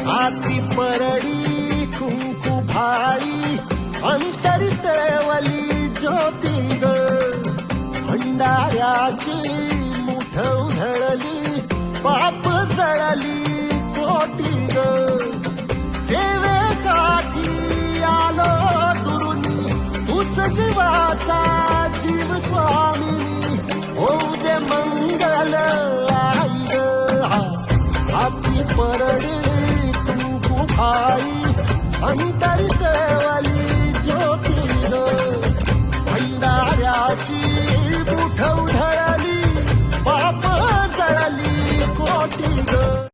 हाती परडी कुंकू भाळी अंतरी तेवली ज्योती ग भंडाऱ्याची मुठ उधळली पाप जळली कोटी ग सेवेसाठी आलो दुरुनी तूच जीवाचा जीव स्वामी होऊ दे मंगल आई ग हाती परडी कुंकू भाळी अंतरी तेवली ज्योती ग भंडाऱ्याची मुठ उधळली पाप जळली कोटी ग